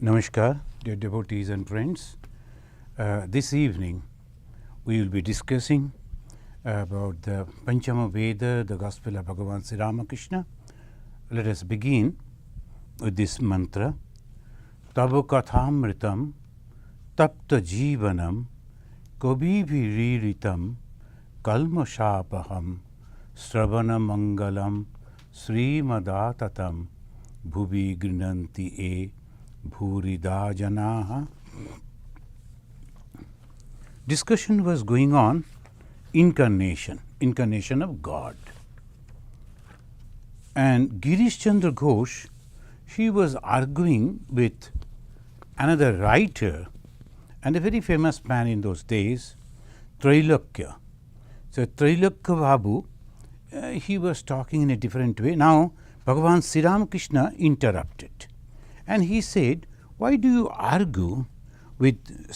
Namaskar, dear devotees and friends. This evening we will be discussing about the Panchama Veda, the Gospel of Bhagavan Sri Ramakrishna. Let us begin with this mantra. Tabu kathamritam tapta jivanam kobibhiriritam kalmashapaham sravana mangalam srimadatatam bhuvi grinanti e Bhurida Janaha. Discussion was going on incarnation of God. And Girish Chandra Ghosh, she was arguing with another writer and a very famous man in those days, Trailokya. So Trailokya Babu, he was talking in a different way. Now Bhagavan Sri Ramakrishna interrupted. And he said, why do you argue with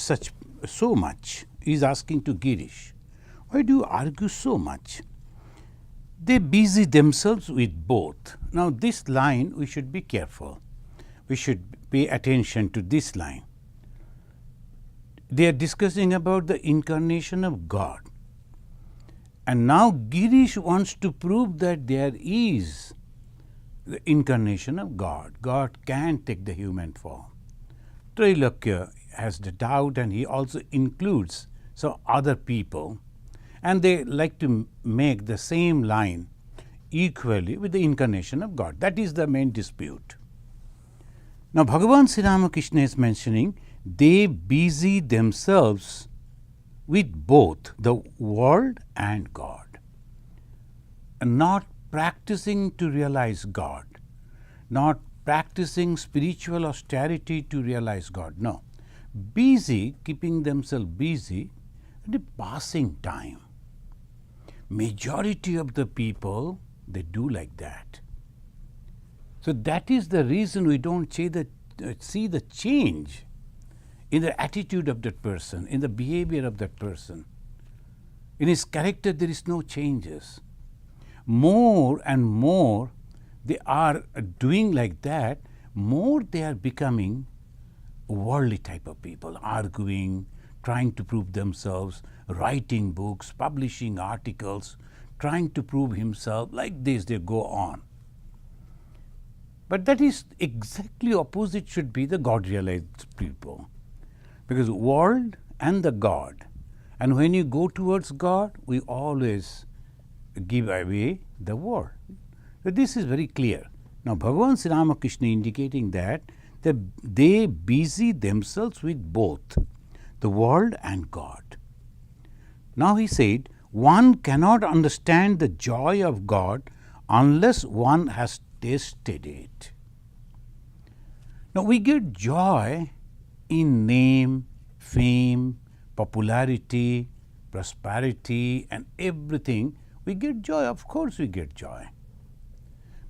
so much? He is asking to Girish. Why do you argue so much? They busy themselves with both. Now this line we should be careful. We should pay attention to this line. They are discussing about the incarnation of God. And now Girish wants to prove that there is the incarnation of God. God can take the human form. Trailokya has the doubt, and he also includes some other people, and they like to make the same line equally with the incarnation of God. That is the main dispute. Now Bhagavan Sri Ramakrishna is mentioning they busy themselves with both the world and God, and not practicing to realize God, not practicing spiritual austerity to realize God. No, busy, keeping themselves busy at a passing time. Majority of the people, they do like that. So that is the reason we don't see the change in the attitude of that person, in the behavior of that person. In his character there is no changes. More and more they are doing like that, more they are becoming worldly type of people, arguing, trying to prove themselves, writing books, publishing articles, trying to prove himself. Like this they go on. But that is exactly opposite should be the God realized people. Because world and the God, and when you go towards God, we always give away the world. So this is very clear. Now Bhagavan Sri Ramakrishna indicating that they busy themselves with both the world and God. Now he said, one cannot understand the joy of God unless one has tasted it. Now we get joy in name, fame, popularity, prosperity and everything. We get joy, of course we get joy.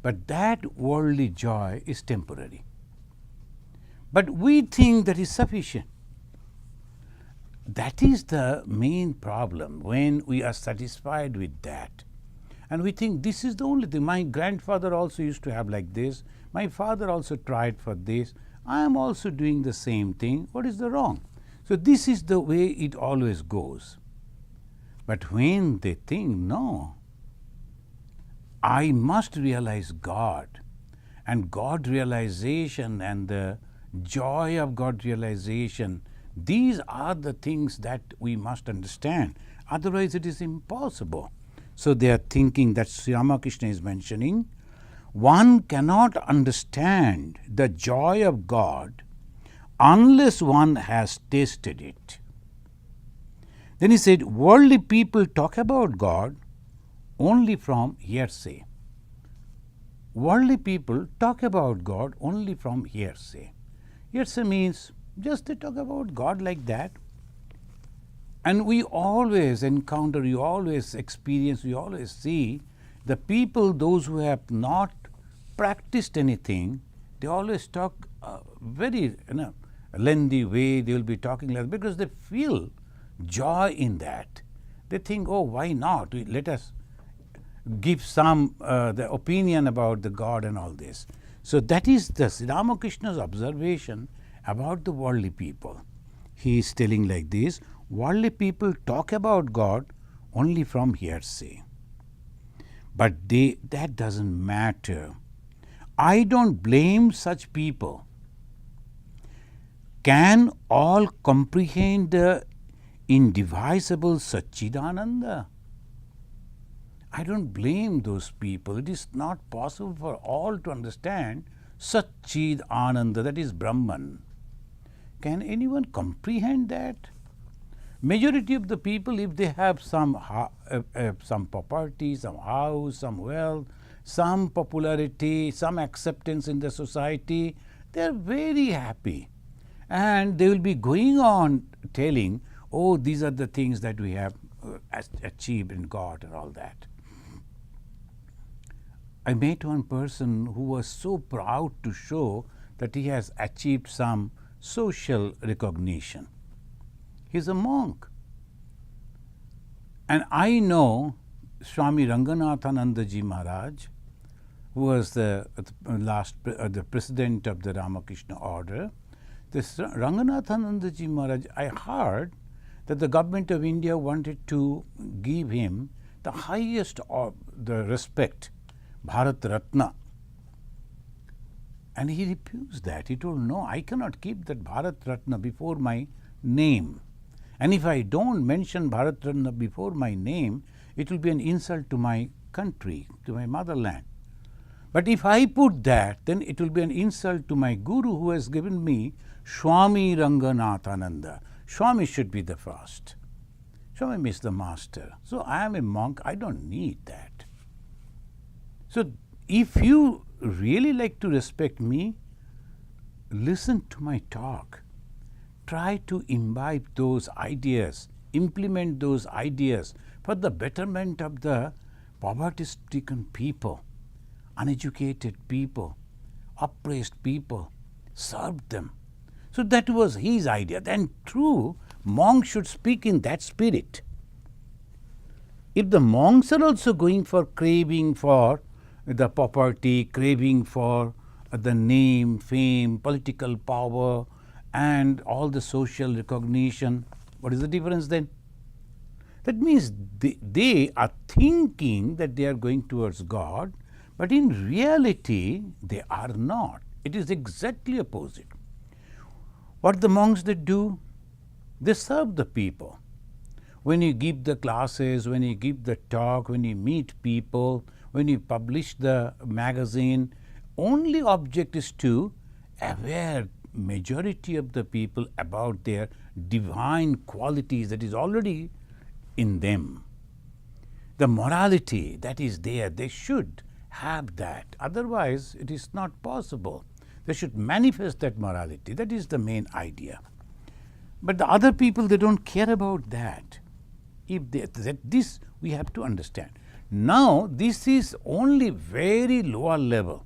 But that worldly joy is temporary. But we think that is sufficient. That is the main problem when we are satisfied with that. And we think this is the only thing. My grandfather also used to have like this. My father also tried for this. I am also doing the same thing. What is the wrong? So this is the way it always goes. But when they think, no, I must realize God, and God realization and the joy of God realization, these are the things that we must understand. Otherwise it is impossible. So they are thinking that Sri Ramakrishna is mentioning, one cannot understand the joy of God unless one has tasted it. Then he said, worldly people talk about God only from hearsay. Worldly people talk about God only from hearsay. Hearsay means just they talk about God like that. And we always encounter, we always experience, we always see the people, those who have not practiced anything, they always talk very lengthy way, they will be talking like that because they feel joy in that. They think, oh, why not? Let us give some the opinion about the God and all this. So that is the Sri Ramakrishna's observation about the worldly people. He is telling like this: worldly people talk about God only from hearsay. But that doesn't matter. I don't blame such people. Can all comprehend the indivisible Satchidananda? I don't blame those people. It is not possible for all to understand Satchidananda, that is Brahman. Can anyone comprehend that? Majority of the people, if they have some property, some house, some wealth, some popularity, some acceptance in the society, they are very happy. And they will be going on telling, oh, these are the things that we have achieved in God and all that. I met one person who was so proud to show that he has achieved some social recognition. He is a monk. And I know Swami Ranganathananda Ji Maharaj, who was the president of the Ramakrishna order. This Ranganathananda Ji Maharaj, I heard that the government of India wanted to give him the highest of the respect, Bharat Ratna. And he refused that. He told, no, I cannot keep that Bharat Ratna before my name. And if I don't mention Bharat Ratna before my name, it will be an insult to my country, to my motherland. But if I put that, then it will be an insult to my guru who has given me Swami Ranganathananda. Swami should be the first. Swami is the master. So I am a monk, I don't need that. So if you really like to respect me, listen to my talk. Try to imbibe those ideas, implement those ideas for the betterment of the poverty-stricken people, uneducated people, oppressed people. Serve them. So that was his idea. Then true monks should speak in that spirit. If the monks are also going for craving for the property, craving for the name, fame, political power, and all the social recognition, what is the difference then? That means they are thinking that they are going towards God, but in reality they are not. It is exactly opposite. What the monks they do? They serve the people. When you give the classes, when you give the talk, when you meet people, when you publish the magazine, only object is to aware majority of the people about their divine qualities that is already in them. The morality that is there, they should have that. Otherwise, it is not possible. They should manifest that morality. That is the main idea. But the other people, they don't care about that. This we have to understand. Now, this is only very lower level.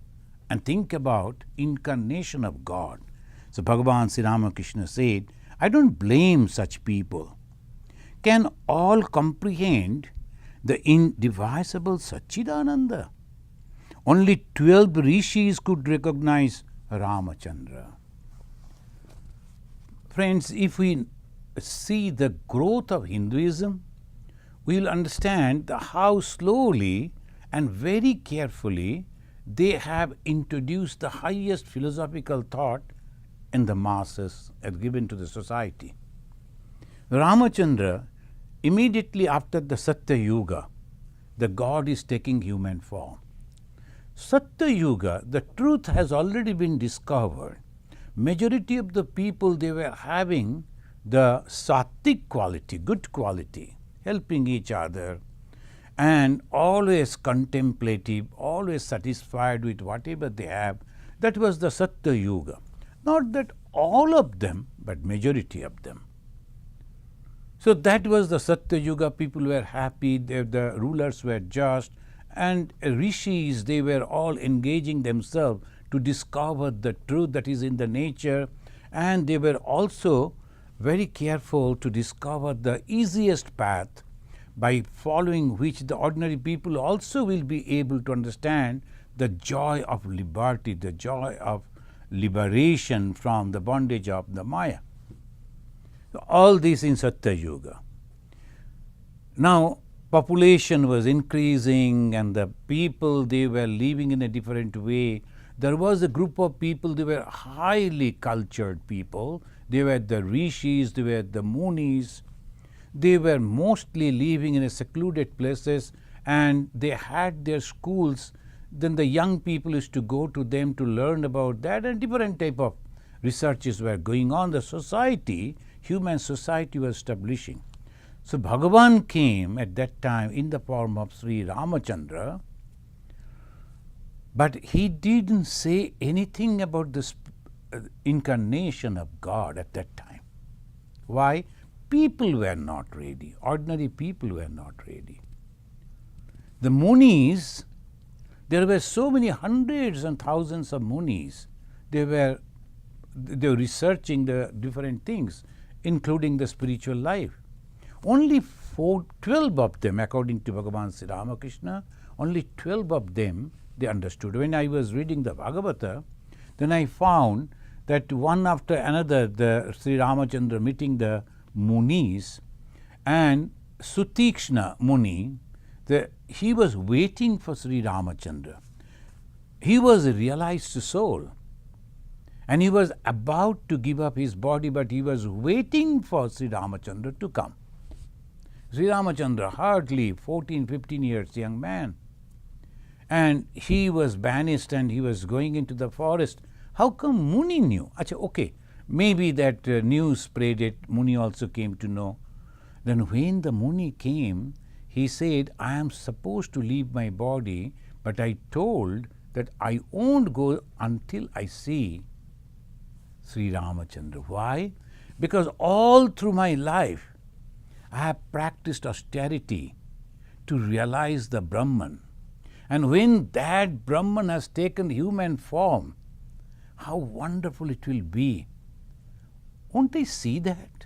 And think about incarnation of God. So Bhagavan Sri Ramakrishna said, I don't blame such people. Can all comprehend the indivisible Satchidananda? Only 12 rishis could recognize Ramachandra. Friends, if we see the growth of Hinduism, we will understand how slowly and very carefully they have introduced the highest philosophical thought in the masses and given to the society. Ramachandra, immediately after the Satya Yuga, the God is taking human form. Satya Yuga, the truth has already been discovered. Majority of the people, they were having the sattvic quality, good quality, helping each other, and always contemplative, always satisfied with whatever they have. That was the Satya Yuga. Not that all of them, but majority of them. So that was the Satya Yuga. People were happy, the rulers were just, and rishis, they were all engaging themselves to discover the truth that is in the nature, and they were also very careful to discover the easiest path by following which the ordinary people also will be able to understand the joy of liberty, the joy of liberation from the bondage of the Maya. So all this in Satya Yuga. Now, population was increasing and the people, they were living in a different way. There was a group of people, they were highly cultured people. They were the rishis, they were the munis. They were mostly living in a secluded places and they had their schools. Then the young people used to go to them to learn about that, and different type of researches were going on. The society, human society was establishing. So Bhagavan came at that time in the form of Sri Ramachandra, but he didn't say anything about this incarnation of God at that time. Why? People were not ready. Ordinary people were not ready. The munis, there were so many hundreds and thousands of munis. They were researching the different things, including the spiritual life. Only 12 of them, according to Bhagavan Sri Ramakrishna, only 12 of them they understood. When I was reading the Bhagavata, then I found that one after another, the Sri Ramachandra meeting the munis, and Sutikshna Muni, he was waiting for Sri Ramachandra. He was a realized soul and he was about to give up his body, but he was waiting for Sri Ramachandra to come. Sri Ramachandra, hardly 14, 15 years young man, and he was banished and he was going into the forest. How come Muni knew? Achha, okay, maybe that news spread it, Muni also came to know. Then when the Muni came, he said, I am supposed to leave my body, but I told that I won't go until I see Sri Ramachandra. Why? Because all through my life, I have practiced austerity to realize the Brahman. And when that Brahman has taken human form, how wonderful it will be. Won't I see that?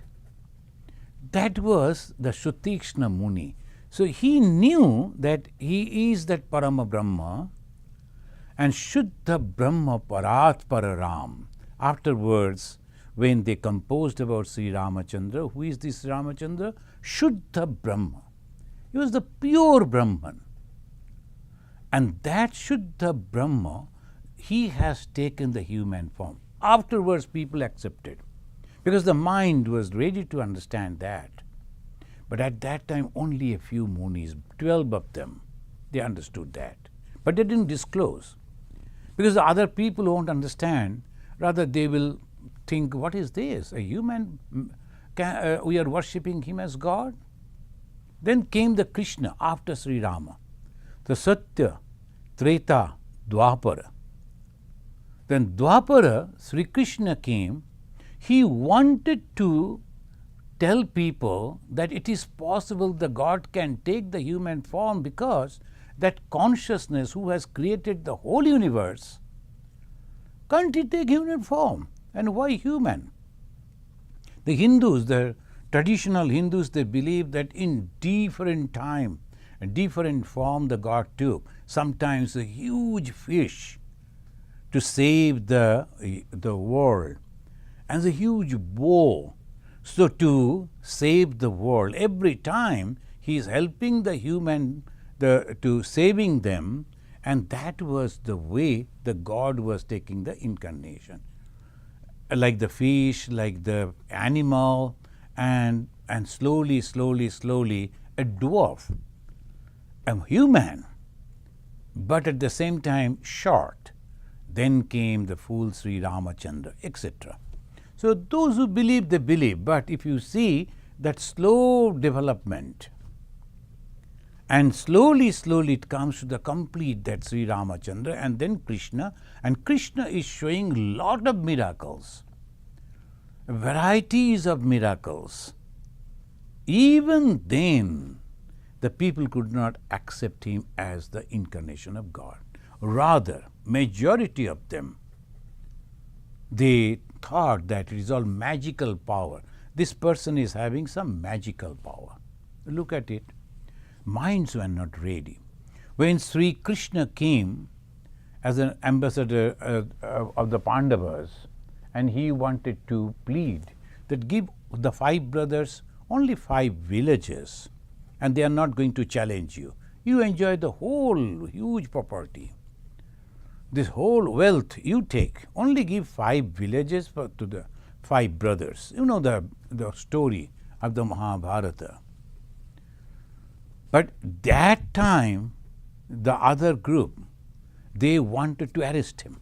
That was the Sutikshna Muni. So he knew that he is that Parama Brahma and Shuddha Brahma Parat Pararam. Afterwards, when they composed about Sri Ramachandra, who is this Ramachandra? Shuddha Brahma. He was the pure Brahman. And that Shuddha Brahma, he has taken the human form. Afterwards, people accepted, because the mind was ready to understand that. But at that time, only a few munis, 12 of them, they understood that. But they didn't disclose, because the other people won't understand. Rather, they will think, what is this? A human? We are worshipping him as God? Then came the Krishna after Sri Rama. The Satya, Treta, Dwapara. Then Dwapara, Sri Krishna came. He wanted to tell people that it is possible the God can take the human form, because that consciousness who has created the whole universe, can't he take human form? And why human? The Hindus, the traditional Hindus, they believe that in different time, a different form the God took. Sometimes a huge fish to save the world, and the huge bow, so to save the world. Every time he is helping the human to saving them, and that was the way the God was taking the incarnation. Like the fish, like the animal, and slowly, slowly, slowly, a dwarf, a human, but at the same time short. Then came the full Sri Ramachandra, etc. So those who believe, they believe. But if you see that slow development, and slowly, slowly it comes to the complete that Sri Ramachandra, and then Krishna. And Krishna is showing lot of miracles, varieties of miracles. Even then, the people could not accept him as the incarnation of God. Rather, majority of them, they thought that it is all magical power. This person is having some magical power. Look at it. Minds were not ready. When Sri Krishna came as an ambassador of the Pandavas, and he wanted to plead that give the 5 brothers only 5 villages, and they are not going to challenge you. You enjoy the whole huge property. This whole wealth you take, only give 5 villages to the 5 brothers. You know the story of the Mahabharata. But that time, the other group, they wanted to arrest him.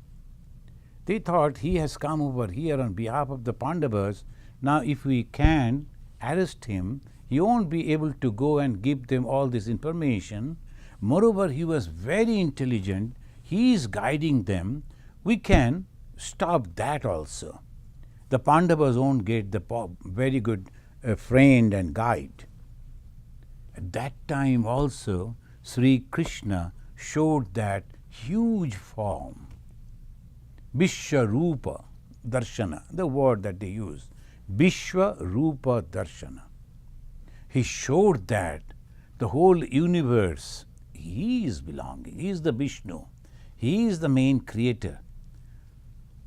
They thought he has come over here on behalf of the Pandavas. Now if we can arrest him, he won't be able to go and give them all this information. Moreover, he was very intelligent. He is guiding them. We can stop that also. The Pandavas won't get the very good friend and guide. At that time also, Sri Krishna showed that huge form, Vishwarupa Darshana, the word that they use, Vishwarupa Darshana. He showed that the whole universe, he is belonging, he is the Vishnu, he is the main creator.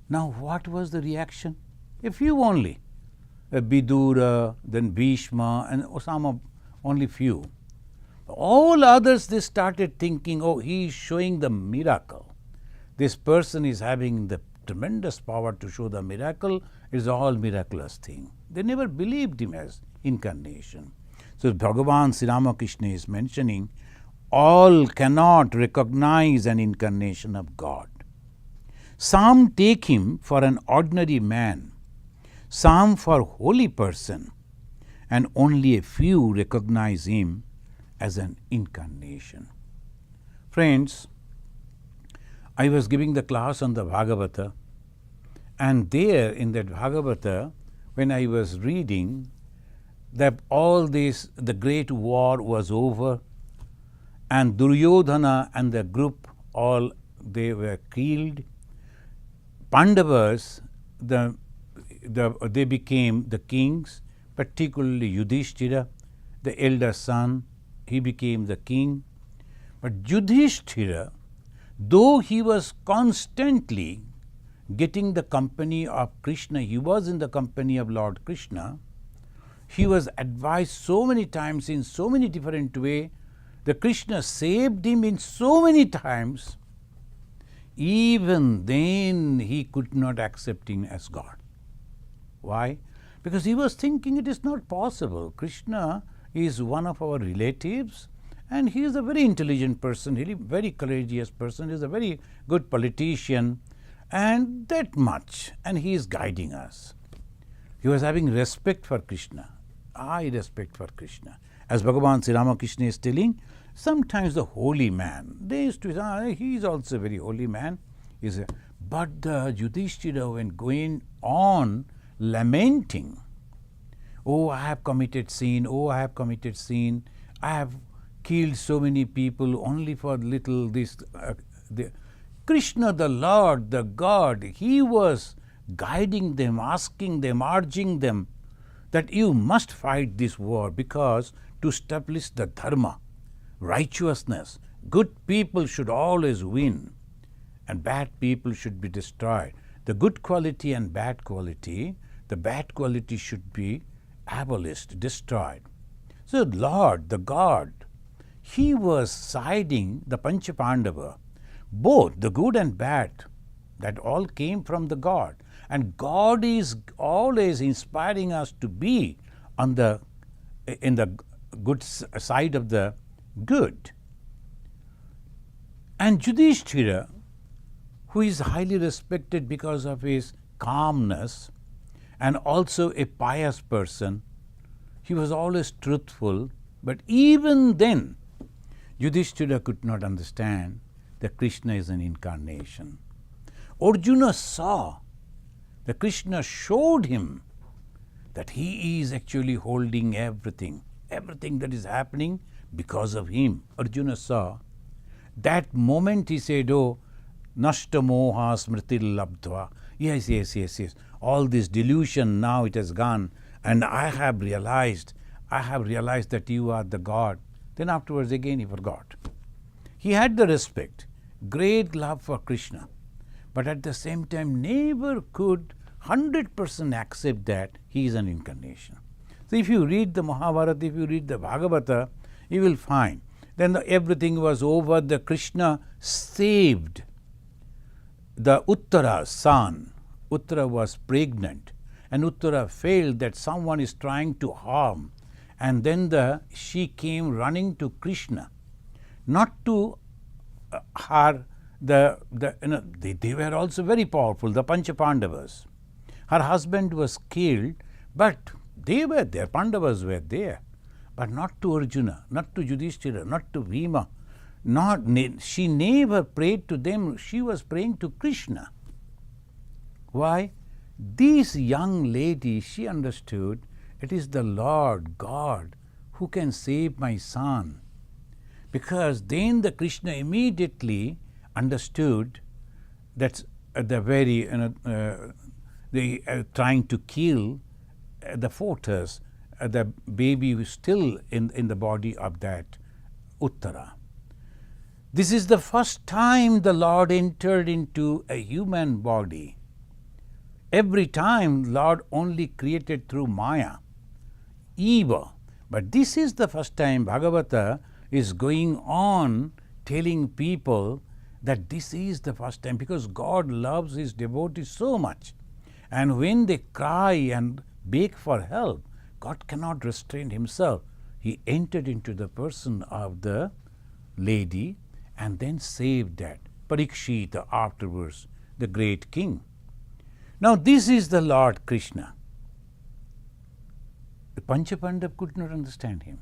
Now what was the reaction? A few only, Vidura, then Bhishma, and Osama, only few. All others, they started thinking, oh, he is showing the miracle. This person is having the tremendous power to show the miracle. It is all miraculous thing. They never believed him as incarnation. So Bhagavan Sri Ramakrishna is mentioning, all cannot recognize an incarnation of God. Some take him for an ordinary man, some for holy person, and only a few recognize him as an incarnation. Friends, I was giving the class on the Bhagavata, and there in that Bhagavata, when I was reading that all this, the great war was over, and Duryodhana and the group, all they were killed. Pandavas, they became the kings, particularly Yudhishthira, the elder son, he became the king. But Yudhishthira, though he was constantly getting the company of Krishna, he was in the company of Lord Krishna, he was advised so many times in so many different ways, the Krishna saved him in so many times, even then he could not accept him as God. Why? Because he was thinking it is not possible. Krishna is one of our relatives, and he is a very intelligent person, really very courageous person, he is a very good politician, and that much, and he is guiding us. He was having respect for Krishna, high respect for Krishna. As Bhagavan Sri Ramakrishna is telling, sometimes the holy man, they used to say, he is also a very holy man. But the Yudhishthira, when going on lamenting, oh, I have committed sin, oh, I have committed sin, I have killed so many people only for little this. Krishna, the Lord, the God, he was guiding them, asking them, urging them that you must fight this war, because to establish the dharma, righteousness, good people should always win and bad people should be destroyed. The good quality and bad quality, the bad quality should be abolished, destroyed. So Lord, the God, he was siding the Panchapandava, both the good and bad, that all came from the God. And God is always inspiring us to be in the good side of the good. And Yudhishthira, who is highly respected because of his calmness and also a pious person, he was always truthful, but even then Yudhishthira could not understand that Krishna is an incarnation. Arjuna saw that Krishna showed him that he is actually holding everything that is happening because of him. Arjuna saw. That moment he said, oh, nashta moha smritil labdva. Yes. All this delusion, now it has gone, and I have realized that you are the God. Then afterwards again he forgot. He had the respect. great love for Krishna, but at the same time never could 100% accept that he is an incarnation. So if you read the Mahabharata, if you read the Bhagavata, you will find then everything was over. The Krishna saved the Uttara's son. Uttara was pregnant, and Uttara felt that someone is trying to harm, and then she came running to Krishna, not to her. They were also very powerful, the Panchapandavas. Her husband was killed, but they were there, Pandavas were there, but not to Arjuna, not to Yudhishthira, not to Bhima. She never prayed to them, she was praying to Krishna. Why? This young lady, she understood it is the Lord God who can save my son. Because then the Krishna immediately understood that's the very, they trying to kill the fetus, the baby was still in the body of that Uttara. This is the first time the Lord entered into a human body. Every time Lord only created through Maya, Eva. But this is the first time Bhagavata is going on telling people that this is the first time, because God loves his devotees so much. And when they cry and beg for help, God cannot restrain himself. He entered into the person of the lady and then saved that. Parikshita afterwards, the great king. Now this is the Lord Krishna. The Panchapandav could not understand him.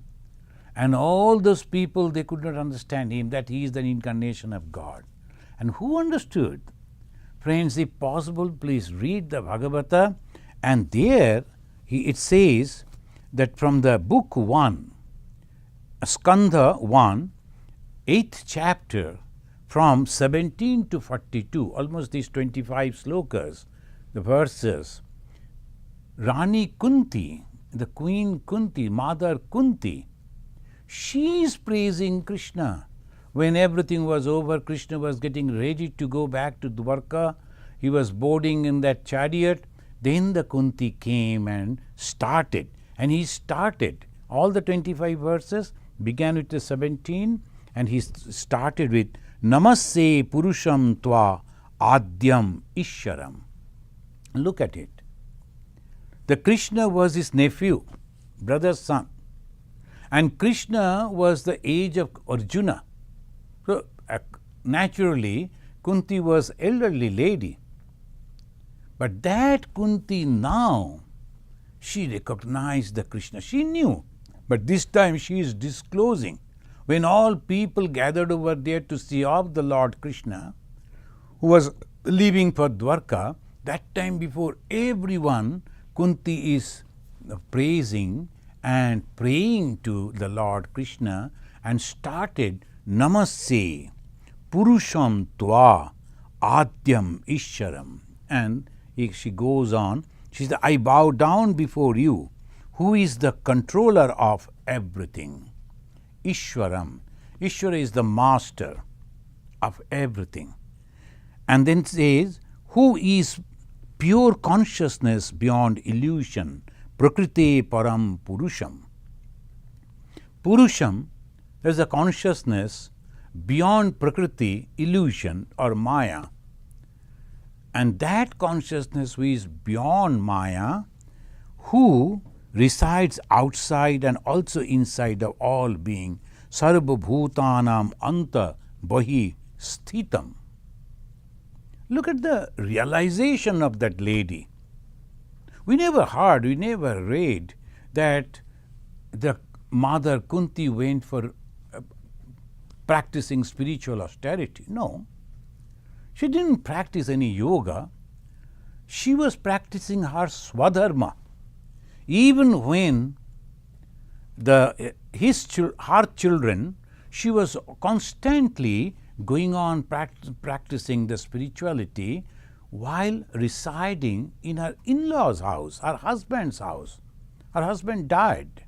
And all those people, they could not understand him, that he is the incarnation of God. And who understood? Friends, if possible, please read the Bhagavata, and there it says that from the book 1, Skandha 1, 8th chapter, from 17 to 42, almost these 25 slokas, the verses, Rani Kunti, the Queen Kunti, Mother Kunti, she is praising Krishna. When everything was over, Krishna was getting ready to go back to Dwarka. He was boarding in that chariot. Then the Kunti came and started. And he started. All the 25 verses began with the 17, and he started with Namaste Purusham Tva Adyam Ishwaram. Look at it. The Krishna was his nephew, brother's son. And Krishna was the age of Arjuna. So naturally, Kunti was elderly lady. But that Kunti now, she recognized the Krishna. She knew. But this time she is disclosing. When all people gathered over there to see off the Lord Krishna, who was leaving for Dwarka, that time before everyone, Kunti is praising and praying to the Lord Krishna and started Namaste Purusham Tva Adyam Ishwaram. And she goes on, she says, I bow down before you, who is the controller of everything. Ishwaram. Ishwara is the master of everything. And then says, who is pure consciousness beyond illusion, Prakriti Param Purusham. Purusham is a consciousness beyond Prakriti, illusion or Maya. And that consciousness who is beyond Maya, who resides outside and also inside of all being, Sarva Bhutanam Anta Bahi Sthitam. Look at the realization of that lady. We never heard, we never read that the mother Kunti went for practicing spiritual austerity. No. She didn't practice any yoga. She was practicing her swadharma. Even when her children, she was constantly going on practicing the spirituality while residing in her in-laws' house, her husband's house. Her husband died.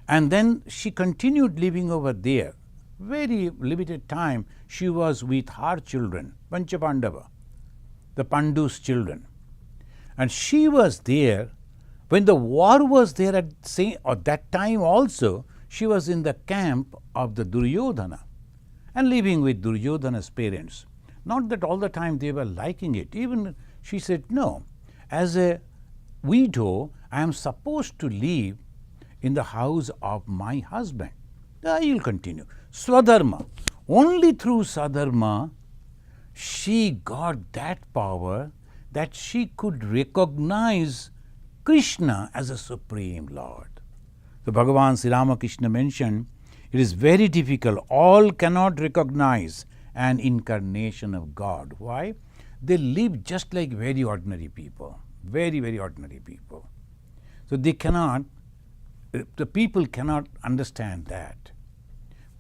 And then she continued living over there. very limited time she was with her children, Panchapandava, the Pandu's children. And she was there when the war was there at that time also. She was in the camp of the Duryodhana and living with Duryodhana's parents. Not that all the time they were liking it. Even she said, no, as a widow, I am supposed to live in the house of my husband. I will continue. Swadharma. Only through Swadharma she got that power that she could recognize Krishna as a Supreme Lord. So Bhagavan Sri Ramakrishna mentioned, it is very difficult. All cannot recognize an incarnation of God. Why? They live just like very ordinary people. Very, very ordinary people. So they cannot, the people cannot understand that.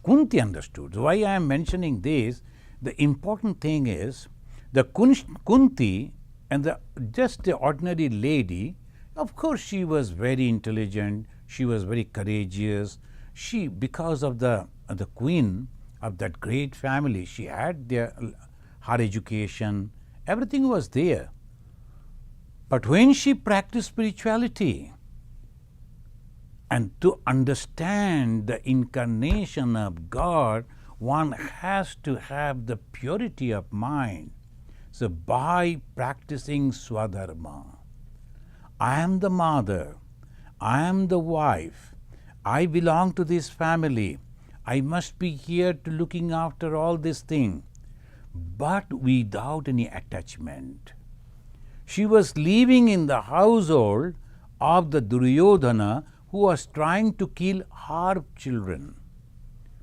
Kunti understood. So why I am mentioning this, the important thing is, the Kunti and just the ordinary lady, of course she was very intelligent, she was very courageous. She, because of the queen of that great family, she had her education, everything was there. But when she practiced spirituality, and to understand the incarnation of God, one has to have the purity of mind. So by practicing Swadharma, I am the mother, I am the wife, I belong to this family, I must be here to looking after all this thing, but without any attachment. She was living in the household of the Duryodhana who was trying to kill her children.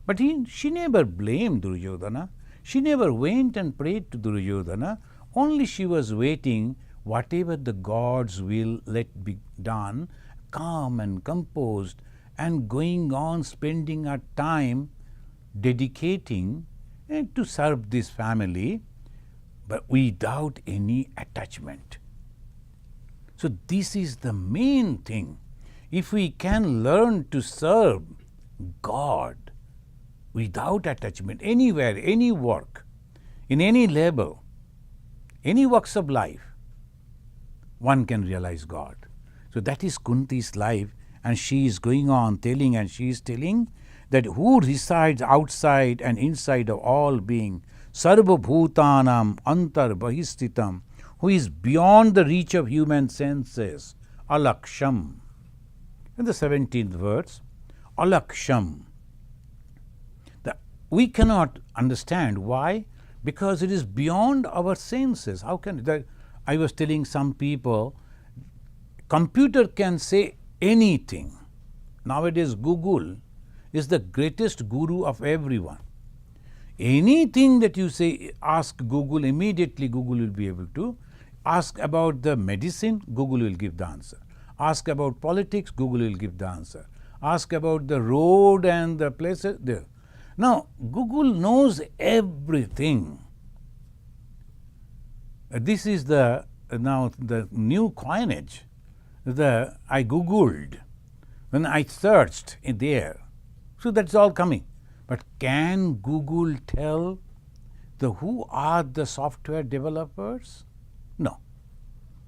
But she never blamed Duryodhana. She never went and prayed to Duryodhana. Only she was waiting, whatever the gods will let be done, calm and composed, and going on spending her time dedicating to serve this family, but without any attachment. So this is the main thing. If we can learn to serve God without attachment, anywhere, any work, in any level, any walks of life, one can realize God. So that is Kunti's life, and she is going on telling, and she is telling that who resides outside and inside of all being, Sarva Bhutanam Antar Bahistitam, who is beyond the reach of human senses, Alaksham. In the 17th verse, Alaksham. We cannot understand why, because it is beyond our senses. How can that? I was telling some people, computer can say anything. Nowadays Google is the greatest guru of everyone. Anything that you say, ask Google, immediately Google will be able to. Ask about the medicine, Google will give the answer. Ask about politics, Google will give the answer. Ask about the road and the places there. Now, Google knows everything. This is now the new coinage. I Googled, when I searched in there. So that's all coming. But can Google tell who are the software developers? No.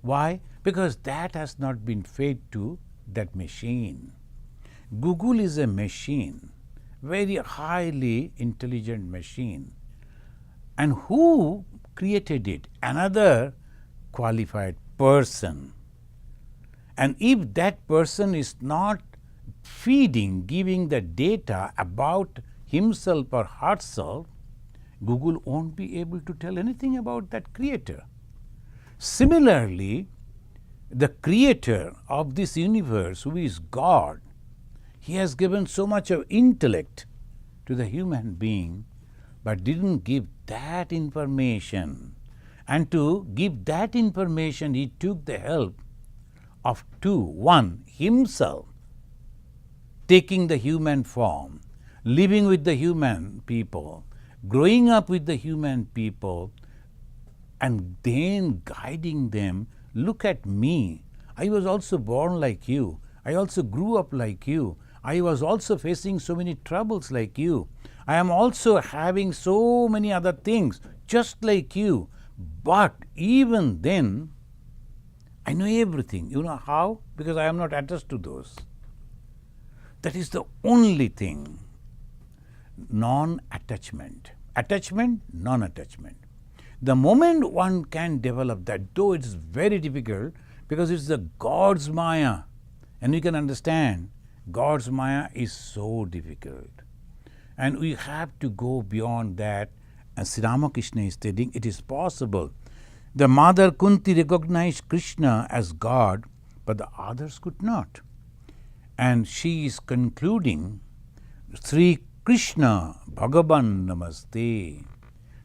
Why? Because that has not been fed to that machine. Google is a machine, very highly intelligent machine. And who created it? Another qualified person. And if that person is not feeding, giving the data about himself or herself, Google won't be able to tell anything about that creator. Similarly, the creator of this universe, who is God, he has given so much of intellect to the human being, but didn't give that information. And to give that information, he took the help of two. One, himself, taking the human form, living with the human people, growing up with the human people, and then guiding them. Look at me. I was also born like you. I also grew up like you. I was also facing so many troubles like you. I am also having so many other things just like you. But even then, I know everything. You know how? Because I am not attached to those. That is the only thing. Non-attachment. Attachment, non-attachment. The moment one can develop that, though it is very difficult, because it's the God's Maya, and we can understand God's Maya is so difficult. And we have to go beyond that. As Sri Ramakrishna is stating, it is possible. The mother Kunti recognized Krishna as God, but the others could not. And she is concluding, Sri Krishna Bhagavan Namaste.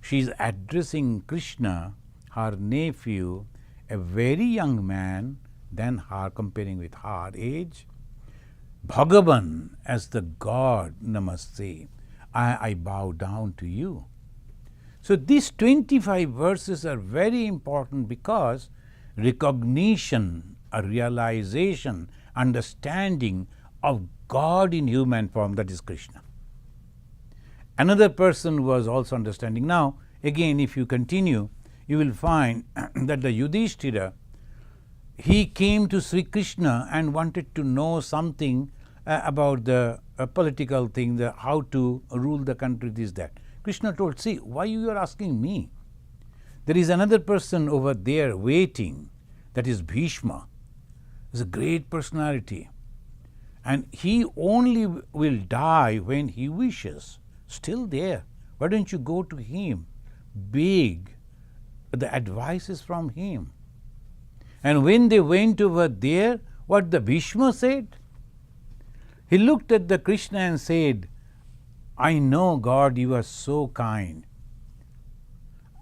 She is addressing Krishna, her nephew, a very young man than her, comparing with her age. Bhagavan, as the God, Namaste. I bow down to you. So these 25 verses are very important because recognition, a realization, understanding of God in human form, that is Krishna. Another person was also understanding. Now, again, if you continue, you will find that the Yudhishthira, he came to Sri Krishna and wanted to know something about the political thing, how to rule the country, this, that. Krishna told, see, why you are asking me? There is another person over there waiting, that is Bhishma. He is a great personality. And he only will die when he wishes. Still there. Why don't you go to him? Beg the advices from him. And when they went over there, what the Bhishma said? He looked at the Krishna and said, I know, God, you are so kind.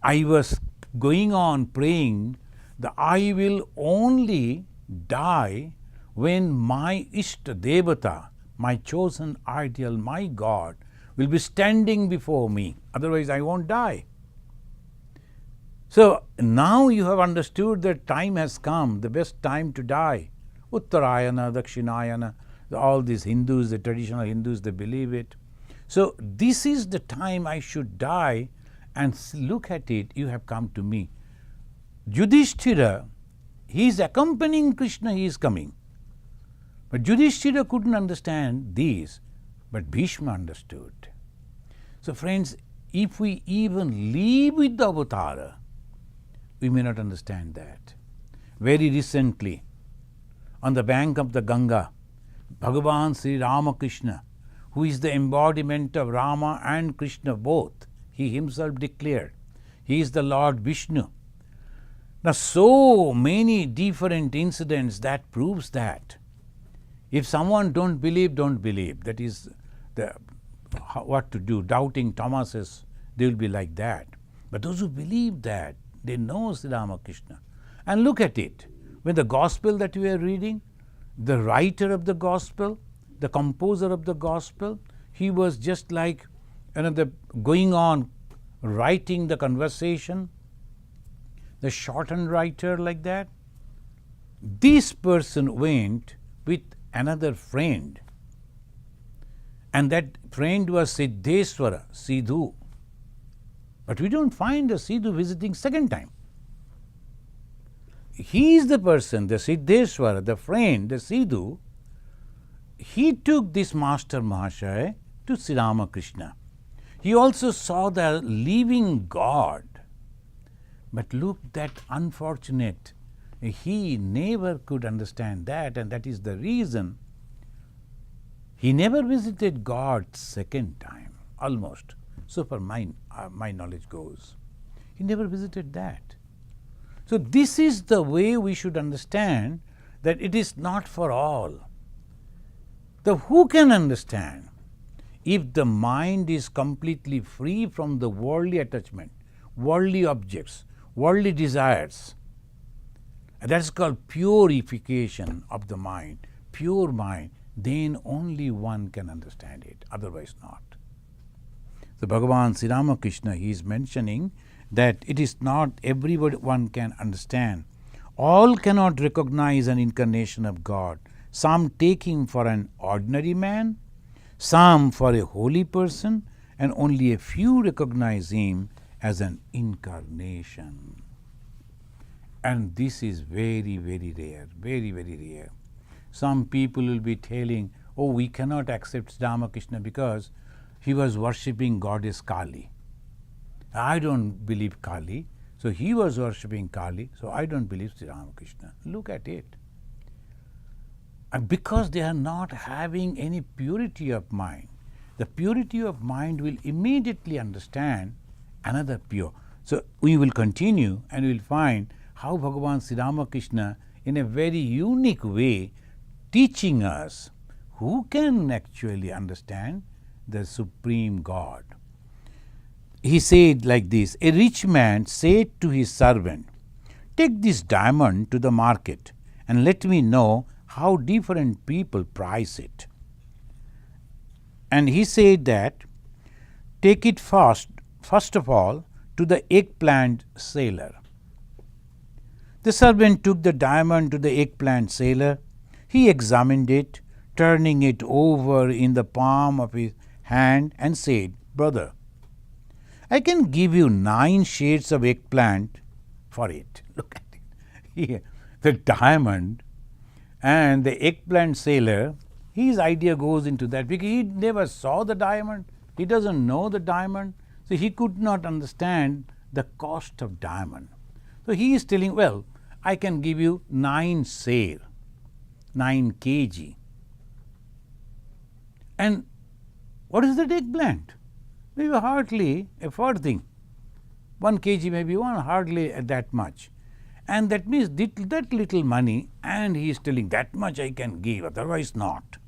I was going on praying that I will only die when my Ishta Devata, my chosen ideal, my God, will be standing before me. Otherwise, I won't die. So now you have understood that time has come, the best time to die. Uttarayana, Dakshinayana, all these Hindus, the traditional Hindus, they believe it. So this is the time I should die, and look at it, you have come to me. Yudhishthira, he is accompanying Krishna, he is coming. But Yudhishthira couldn't understand these, but Bhishma understood. So friends, if we even live with the avatara, we may not understand that. Very recently, on the bank of the Ganga, Bhagavan Sri Ramakrishna, who is the embodiment of Rama and Krishna both, he himself declared, he is the Lord Vishnu. Now so many different incidents that proves that. If someone don't believe, that is what to do. Doubting Thomases, they will be like that. But those who believe that, they know Sri Ramakrishna. And look at it. When the gospel that we are reading, the writer of the gospel, the composer of the gospel, he was just like going on writing the conversation, the shortened writer like that. This person went with another friend, and that friend was Siddheswara, Sidhu. But we don't find a Sidhu visiting second time. He is the person, the Siddheswara, the friend, the Sidhu. He took this Master Mahashaya to Sri Ramakrishna. He also saw the living God. But look, that unfortunate, he never could understand that, and that is the reason he never visited God second time, almost. So far my knowledge goes. He never visited that. So this is the way we should understand that it is not for all. Who can understand? If the mind is completely free from the worldly attachment, worldly objects, worldly desires, that is called purification of the mind, pure mind, then only one can understand it, otherwise not. So Bhagavan Sri Ramakrishna, he is mentioning that it is not everyone can understand. All cannot recognize an incarnation of God. Some take him for an ordinary man, some for a holy person, and only a few recognize him as an incarnation. And this is very, very rare, very, very rare. Some people will be telling, oh, we cannot accept Sri Ramakrishna because he was worshipping goddess Kali. I don't believe Kali, so he was worshipping Kali, so I don't believe Sri Ramakrishna. Look at it. And because they are not having any purity of mind, the purity of mind will immediately understand another pure. So we will continue and we will find how Bhagavan Sri Ramakrishna in a very unique way teaching us who can actually understand the Supreme God. He said like this, a rich man said to his servant, take this diamond to the market and let me know how different people price it. And he said that, take it first of all, to the eggplant seller. The servant took the diamond to the eggplant seller. He examined it, turning it over in the palm of his hand and said, brother, I can give you 9 shades of eggplant for it. Look at it. Here, the diamond and the eggplant seller, his idea goes into that because he never saw the diamond. He doesn't know the diamond. So he could not understand the cost of diamond. So he is telling, well, I can give you 9 seer, 9 kg. And what is that eggplant? Maybe hardly a farthing. 1 kg maybe one, hardly that much. And that means that little money, and he is telling that much I can give, otherwise not.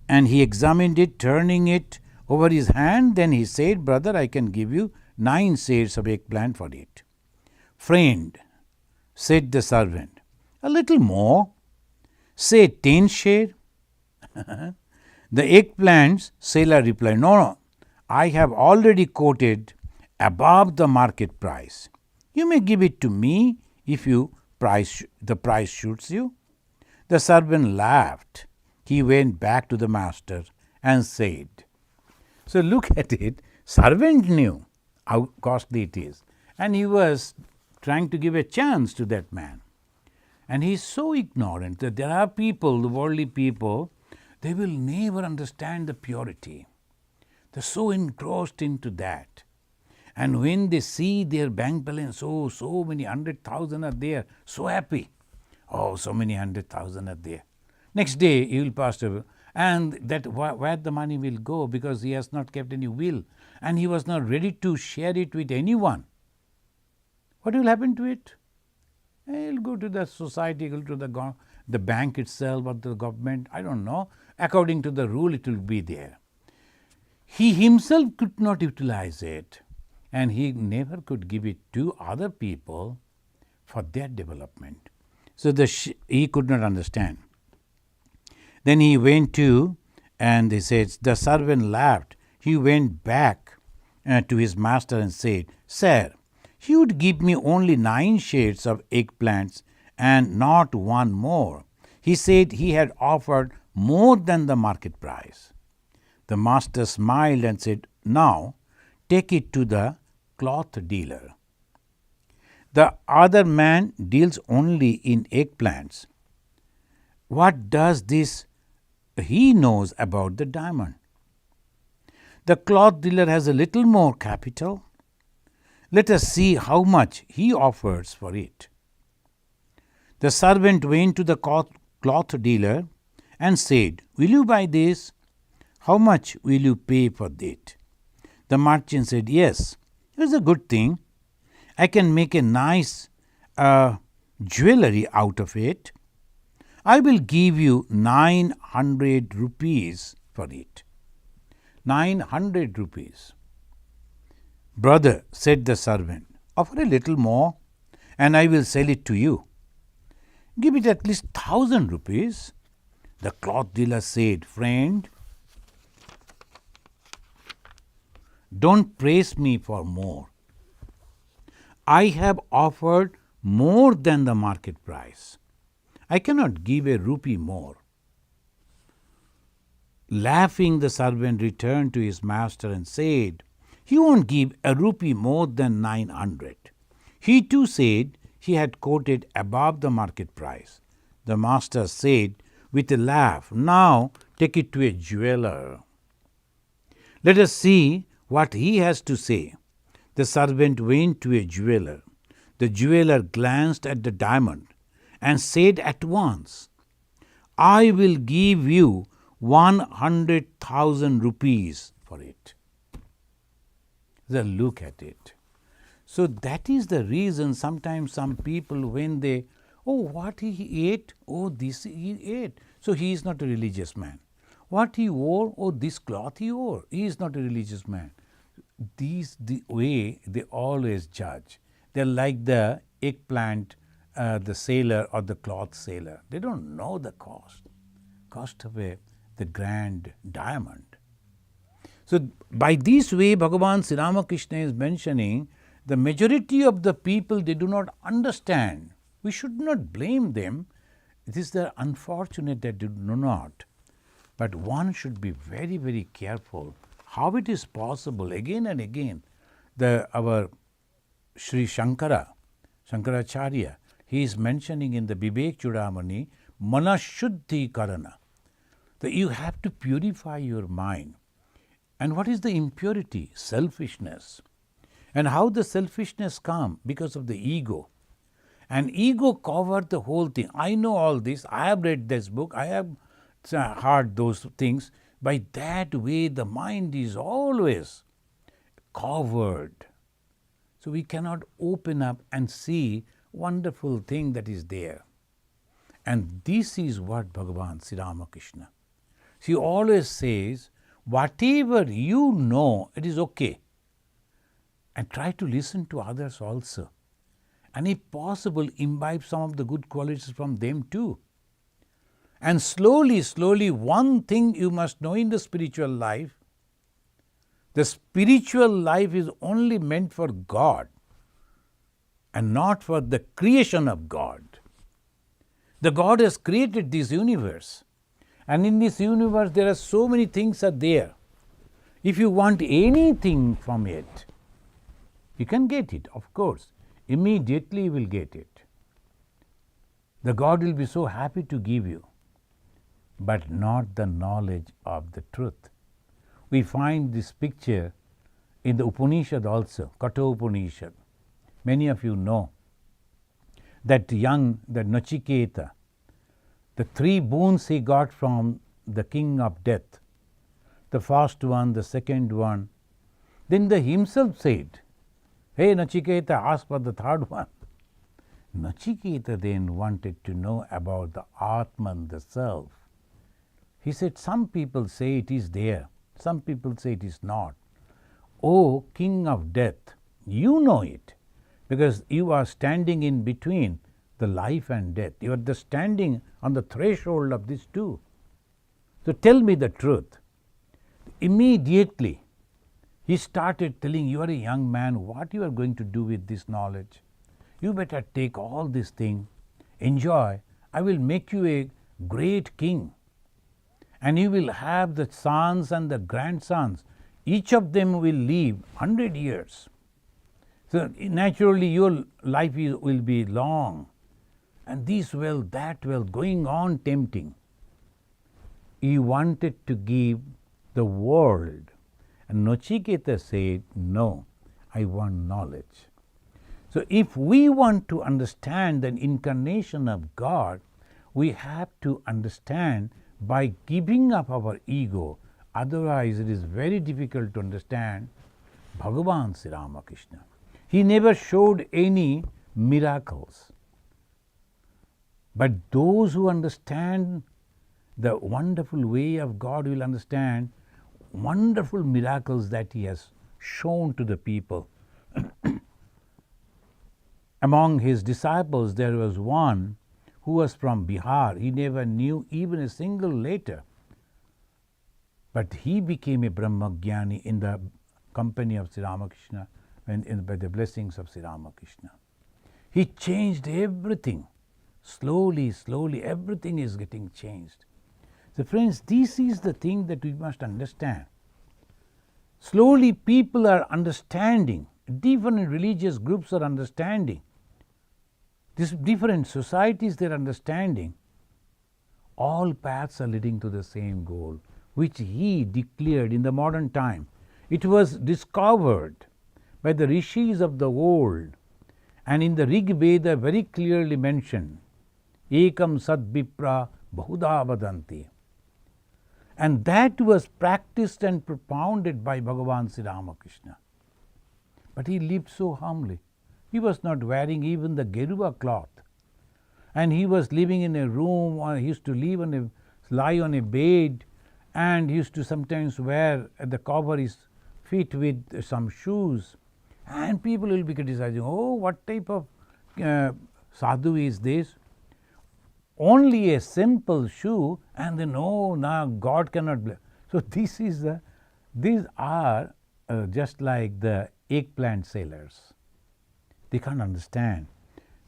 And he examined it, turning it over his hand. Then he said, brother, I can give you 9 shares of eggplant for it. Friend, said the servant, a little more. Say 10 share. The eggplant seller replied, no, I have already quoted above the market price. You may give it to me if the price suits you. The servant laughed. He went back to the master and said, so look at it, servant knew how costly it is, and he was trying to give a chance to that man. And he is so ignorant that there are people, the worldly people, they will never understand the purity. They are so engrossed into that. And when they see their bank balance, so many 100,000 are there, so happy. Oh, so many 100,000 are there. Next day he will pass away, and that where the money will go, because he has not kept any will and he was not ready to share it with anyone. What will happen to it? He will go to the society, go to the bank itself or the government, I don't know. According to the rule it will be there. He himself could not utilize it, and he never could give it to other people for their development. So he could not understand. Then he went to, and he says, the servant laughed. He went back to his master and said, sir, he would give me only 9 shades of eggplants and not one more. He said he had offered more than the market price. The master smiled and said, now take it to the cloth dealer. The other man deals only in eggplants. What does this he knows about the diamond? The cloth dealer has a little more capital. Let us see how much he offers for it. The servant went to the cloth dealer and said, will you buy this? How much will you pay for it? The merchant said, yes, it's a good thing. I can make a nice jewelry out of it. I will give you 900 rupees for it. 900 rupees. Brother, said the servant, offer a little more and I will sell it to you. Give it at least 1,000 rupees. The cloth dealer said, friend, don't praise me for more. I have offered more than the market price. I cannot give a rupee more. Laughing, the servant returned to his master and said, "He won't give a rupee more than 900. He too said he had quoted above the market price. The master said with a laugh, "Now take it to a jeweler. Let us see what he has to say." The servant went to a jeweler. The jeweler glanced at the diamond and said at once, "I will give you 100,000 rupees for it." Look at it. So that is the reason sometimes some people, when they, "Oh, what he ate? Oh, this he ate. So he is not a religious man. What he wore? Oh, this cloth he wore. He is not a religious man." The way they always judge. They're like the eggplant, the sailor or the cloth sailor. They don't know the cost of the grand diamond. So by this way, Bhagavan Sri Ramakrishna is mentioning the majority of the people, they do not understand. We should not blame them. It is the unfortunate that they do not. But one should be very, very careful how it is possible again and again. Our Sri Shankaracharya, he is mentioning in the Vivek Chudamani, Manashuddhi Karana, that you have to purify your mind. And what is the impurity? Selfishness. And how the selfishness come? Because of the ego. And ego covered the whole thing. I know all this, I have read this book, I have heard those things. By that way, the mind is always covered. So we cannot open up and see wonderful thing that is there. And this is what Bhagavan Sri Ramakrishna. He always says, whatever you know, it is okay. And try to listen to others also. And if possible, imbibe some of the good qualities from them too. And slowly, slowly, one thing you must know in the spiritual life, the spiritual life is only meant for God and not for the creation of God. The God has created this universe. And in this universe, there are so many things are there. If you want anything from it, you can get it, of course. Immediately you will get it. The God will be so happy to give you, but not the knowledge of the truth. We find this picture in the Upanishad also, Katha Upanishad. Many of you know that Nachiketa, the 3 boons he got from the king of death. The first one, the second one. Then the himself said, "Hey Nachiketa, ask for the third one." Nachiketa then wanted to know about the Atman, the self. He said, "Some people say it is there, some people say it is not. Oh, king of death, you know it, because you are standing in between the life and death. You are standing on the threshold of these two. So tell me the truth." Immediately, he started telling, "You are a young man, what you are going to do with this knowledge? You better take all this thing, enjoy. I will make you a great king. And you will have the sons and the grandsons. Each of them will live 100 years. So naturally your life will be long. And this well, that well, going on tempting." He wanted to give the world. And Nachiketa said, "No, I want knowledge." So if we want to understand the incarnation of God, we have to understand by giving up our ego. Otherwise, it is very difficult to understand Bhagavan Sri Ramakrishna. He never showed any miracles. But those who understand the wonderful way of God will understand wonderful miracles that he has shown to the people. Among his disciples, there was one who was from Bihar. He never knew even a single letter. But he became a Brahmagyani in the company of Sri Ramakrishna and by the blessings of Sri Ramakrishna. He changed everything. Slowly, slowly, everything is getting changed. So friends, this is the thing that we must understand. Slowly people are understanding, different religious groups are understanding, these different societies they are understanding. All paths are leading to the same goal, which he declared in the modern time. It was discovered by the rishis of the old, and in the Rig Veda very clearly mentioned, Ekam Sad Vipra Bahuda Vadanti. And that was practiced and propounded by Bhagavan Sri Ramakrishna. But he lived so humbly. He was not wearing even the Geruva cloth. And he was living in a room, or he used to lie on a bed, and he used to sometimes cover his feet with some shoes. And people will be criticizing, oh, what type of sadhu is this? Only a simple shoe, and then, oh, now God cannot bless. So these are just like the eggplant sailors. They can't understand.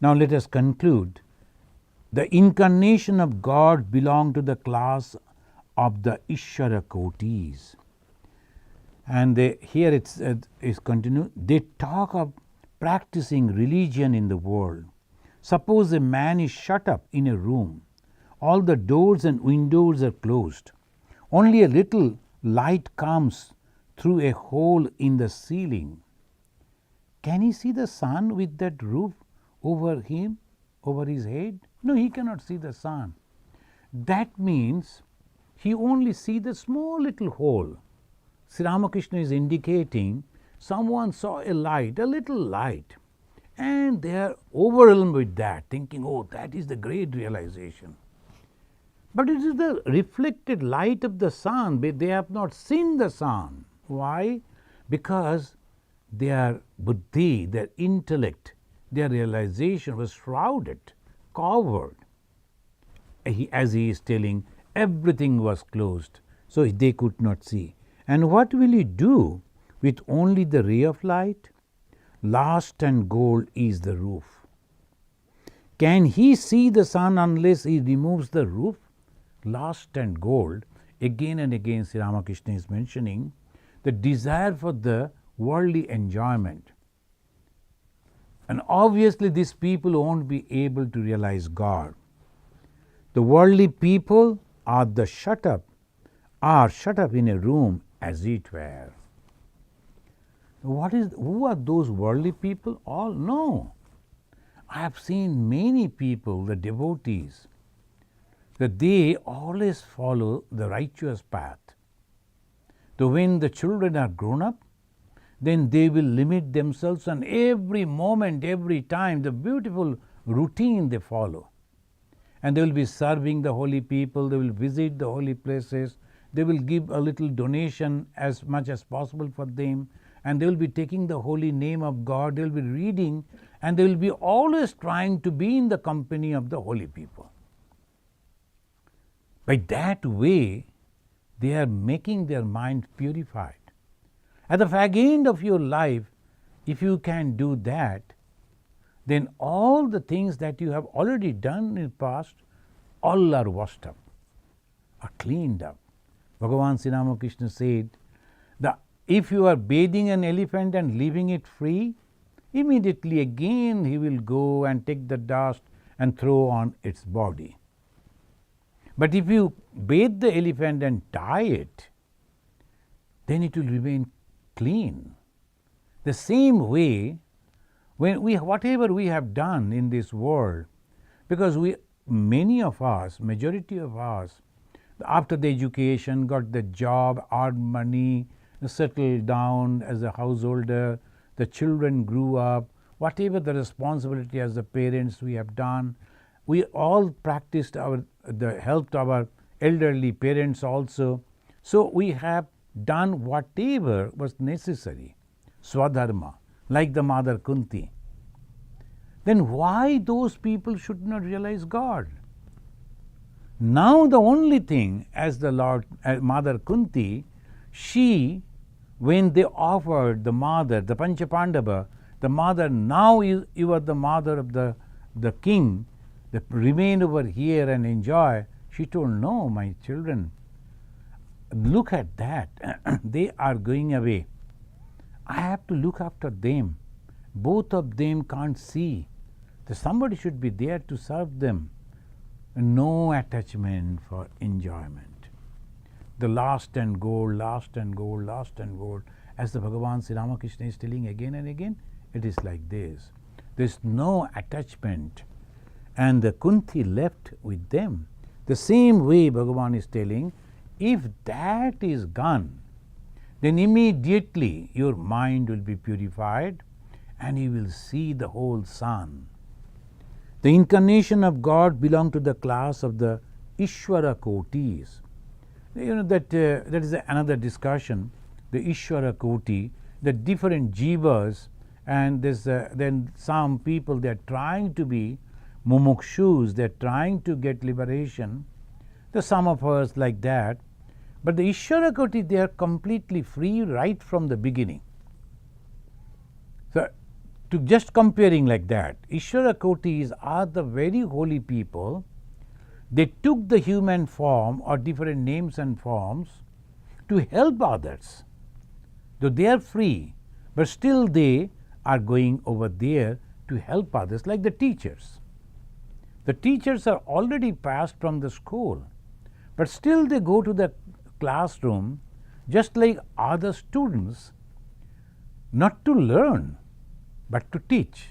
Now let us conclude. The incarnation of God belonged to the class of the Ishara Kotis. And here it is continued. They talk of practicing religion in the world. Suppose a man is shut up in a room. All the doors and windows are closed. Only a little light comes through a hole in the ceiling. Can he see the sun with that roof over him, over his head? No, he cannot see the sun. That means he only sees the small little hole. Sri Ramakrishna is indicating someone saw a light, a little light, and they are overwhelmed with that, thinking, oh, that is the great realization. But it is the reflected light of the sun, but they have not seen the sun. Why? Because their buddhi, their intellect, their realization was shrouded, covered. As he is telling, everything was closed, so they could not see. And what will he do with only the ray of light? Last and gold is the roof. Can he see the sun unless he removes the roof? Last and gold, again and again Sri Ramakrishna is mentioning the desire for the worldly enjoyment. And obviously these people won't be able to realize God. The worldly people are shut up in a room as it were. Who are those worldly people? All? No. I have seen many people, the devotees, that they always follow the righteous path. So when the children are grown up, then they will limit themselves, and every moment, every time, the beautiful routine they follow. And they will be serving the holy people, they will visit the holy places, they will give a little donation as much as possible for them, and they will be taking the holy name of God, they will be reading, and they will be always trying to be in the company of the holy people. By that way, they are making their mind purified. At the fag end of your life, if you can do that, then all the things that you have already done in the past, all are washed up, are cleaned up. Bhagavan Sri Ramakrishna said, if you are bathing an elephant and leaving it free, immediately again he will go and take the dust and throw on its body. But if you bathe the elephant and tie it, then it will remain clean. The same way, whatever we have done in this world, because many of us, majority of us, after the education, got the job, earned money, settled down as a householder, the children grew up, whatever the responsibility as the parents we have done, we all practiced helped our elderly parents also. So we have done whatever was necessary, swadharma, like the mother Kunti. Then why those people should not realize God? Now the only thing, as the Mother Kunti, she, when they offered the mother, the Panchapandava, the mother, now you are the mother of the king, remain over here and enjoy. She told, no, my children, look at that. They are going away. I have to look after them. Both of them can't see. Somebody should be there to serve them. No attachment for enjoyment. The last and goal, last and goal, last and goal. As the Bhagavan Sri Ramakrishna is telling again and again, it is like this. There is no attachment. And the Kunti left with them. The same way Bhagavan is telling, if that is gone, then immediately your mind will be purified and you will see the whole sun. The incarnation of God belong to the class of the Ishvara Kotis. That is another discussion. The Ishvara Koti, the different jivas, and there's then some people, they are trying to be mumukshus, they are trying to get liberation. There's some of us like that. But the Ishvara Koti, they are completely free right from the beginning. So, to just comparing like that, Ishvara Kotis are the very holy people. They took the human form or different names and forms to help others. Though they are free, but still they are going over there to help others, like the teachers. The teachers are already passed from the school, but still they go to the classroom just like other students, not to learn, but to teach.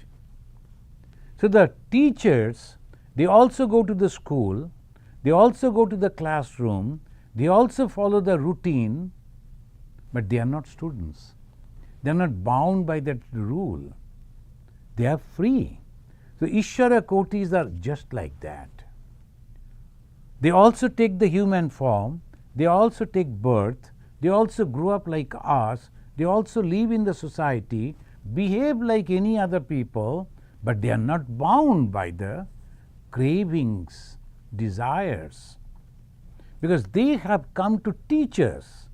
So the teachers, they also go to the school, they also go to the classroom, they also follow the routine, but they are not students. They are not bound by that rule. They are free. So Ishvara Kotis are just like that. They also take the human form, they also take birth, they also grow up like us, they also live in the society, behave like any other people, but they are not bound by the cravings, desires, because they have come to teach us,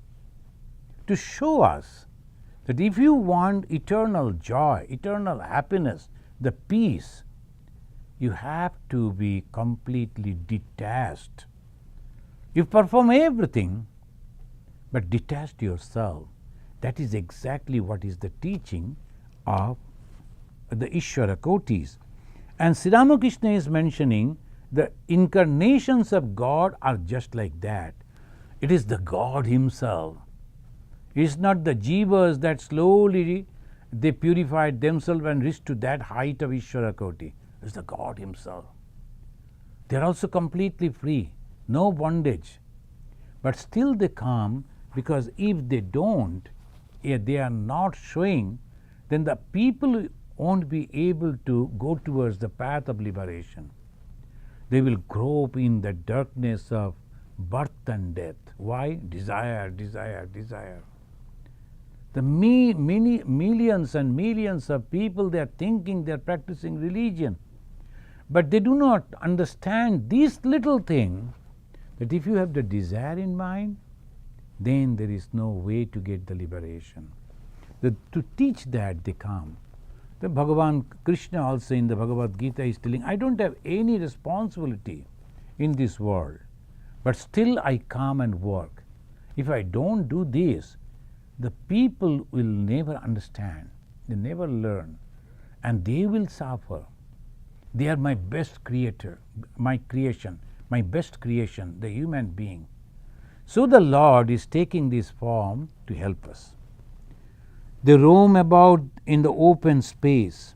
to show us that if you want eternal joy, eternal happiness, the peace, you have to be completely detached. You perform everything, but detached yourself. That is exactly what is the teaching of the Ishvara Kotis. And Sri Ramakrishna is mentioning the incarnations of God are just like that. It is the God Himself. It is not the jivas that slowly they purified themselves and reached to that height of Ishvara Koti. It is the God Himself. They are also completely free, no bondage. But still they come, because if they don't, if they are not showing, then the people won't be able to go towards the path of liberation. They will grope in the darkness of birth and death. Why? Desire, desire, desire. The many millions and millions of people, they are thinking they are practicing religion, but they do not understand this little thing, that if you have the desire in mind, then there is no way to get the liberation. To teach that they come. The Bhagavan Krishna also in the Bhagavad Gita is telling, I don't have any responsibility in this world, but still I come and work. If I don't do this, the people will never understand, they never learn, and they will suffer. They are my best creator, my creation, my best creation, the human being. So the Lord is taking this form to help us. They roam about in the open space.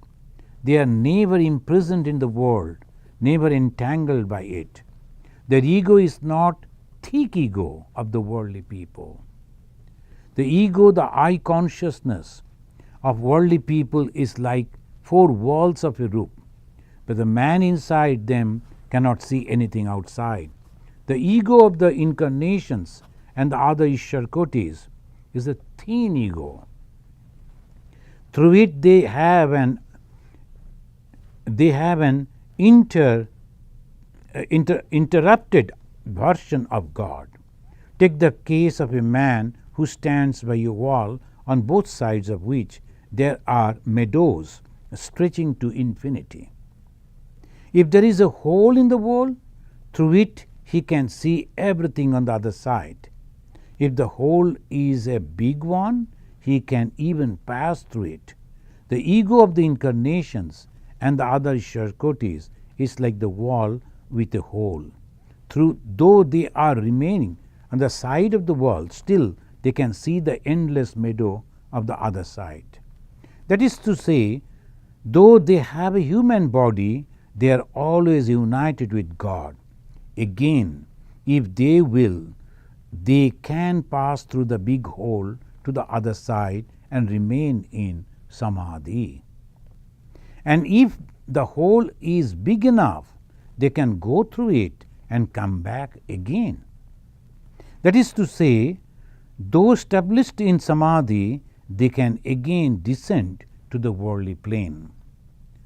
They are never imprisoned in the world, never entangled by it. Their ego is not thick ego of the worldly people. The ego, the I consciousness of worldly people is like four walls of a roof, but the man inside them cannot see anything outside. The ego of the incarnations and the other Ishvara Kotis is a thin ego. Through it they have an interrupted version of God. Take the case of a man who stands by a wall on both sides of which there are meadows stretching to infinity. If there is a hole in the wall, through it he can see everything on the other side. If the hole is a big one, he can even pass through it. The ego of the incarnations and the other Sharkotis is like the wall with a hole. Though they are remaining on the side of the wall, still they can see the endless meadow of the other side. That is to say, though they have a human body, they are always united with God. Again, if they will, they can pass through the big hole to the other side and remain in Samadhi. And if the hole is big enough, they can go through it and come back again. That is to say, though established in Samadhi, they can again descend to the worldly plane.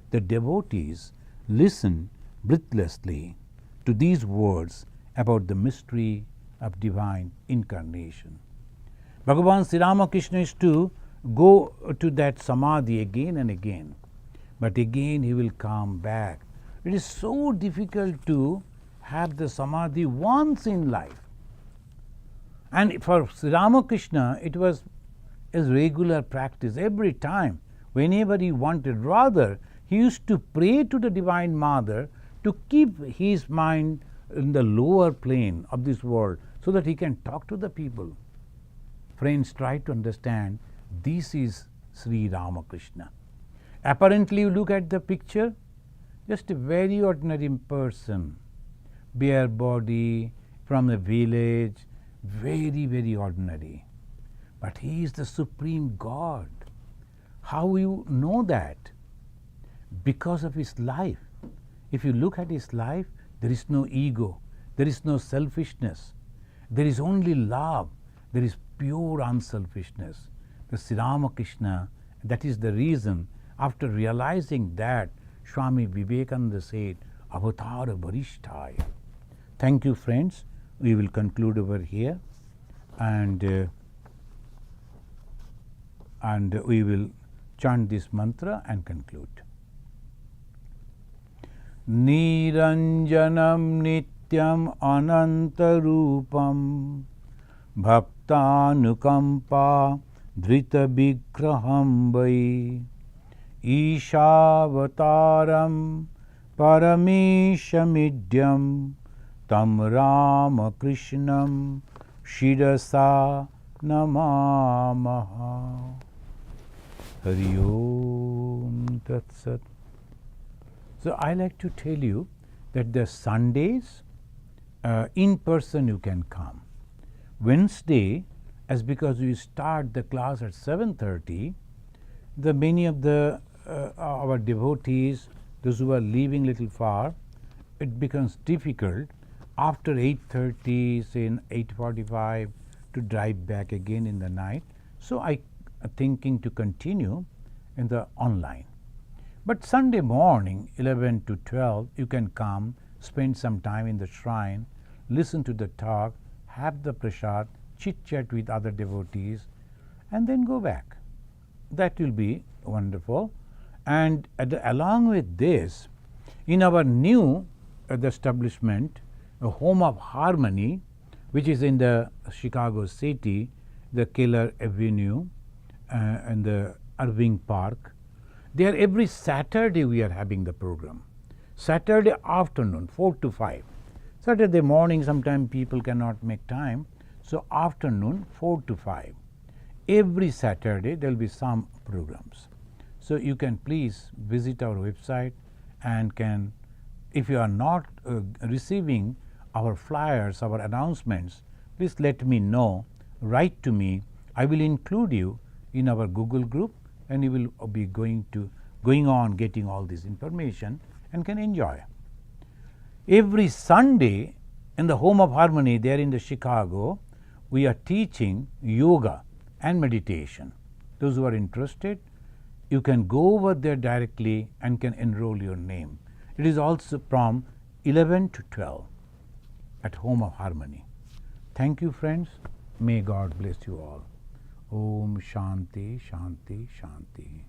The devotees listen breathlessly to these words about the mystery of divine incarnation. Bhagavan Sri Ramakrishna is to go to that Samadhi again and again, but again he will come back. It is so difficult to have the Samadhi once in life. And for Sri Ramakrishna, it was a regular practice every time. Whenever he wanted, rather, he used to pray to the Divine Mother to keep his mind in the lower plane of this world so that he can talk to the people. Friends, try to understand, this is Sri Ramakrishna. Apparently, you look at the picture, just a very ordinary person, bare body, from a village, very, very ordinary. But he is the supreme God. How you know that? Because of his life. If you look at his life, there is no ego, there is no selfishness, there is only love, there is pure unselfishness. The Sri Ramakrishna, that is the reason, after realizing that, Swami Vivekananda said, Avatara Varishtaya. Thank you, friends. We will conclude over here, and we will chant this mantra and conclude. Niranjanam nityam anantarupam bhaktanukampa dhrita vigraham vai Ishavataram parameshamidyam tam Ramakrishnam shirasa namamaha. Hari Om Tat Sat. So I like to tell you that the Sundays in person you can come. Wednesday, as because we start the class at 7:30, the many of the our devotees, those who are living little far, it becomes difficult after 8:30, say 8:45, to drive back again in the night. So I am thinking to continue in the online. But Sunday morning, 11 to 12, you can come, spend some time in the shrine, listen to the talk, have the prasad, chit-chat with other devotees, and then go back. That will be wonderful. And along with this, in our new establishment, a Home of Harmony, which is in the Chicago city, the Keller Avenue and the Irving Park, there every Saturday we are having the program. Saturday afternoon, 4 to 5. Saturday morning, sometimes people cannot make time. So afternoon, 4 to 5. Every Saturday there will be some programs. So you can please visit our website and can, if you are not receiving our flyers, our announcements, please let me know, write to me. I will include you in our Google group, and you will be going on getting all this information and can enjoy. Every Sunday in the Home of Harmony there in the Chicago, we are teaching yoga and meditation. Those who are interested, you can go over there directly and can enroll your name. It is also from 11 to 12 at Home of Harmony. Thank you, friends. May God bless you all. Om Shanti, Shanti, Shanti.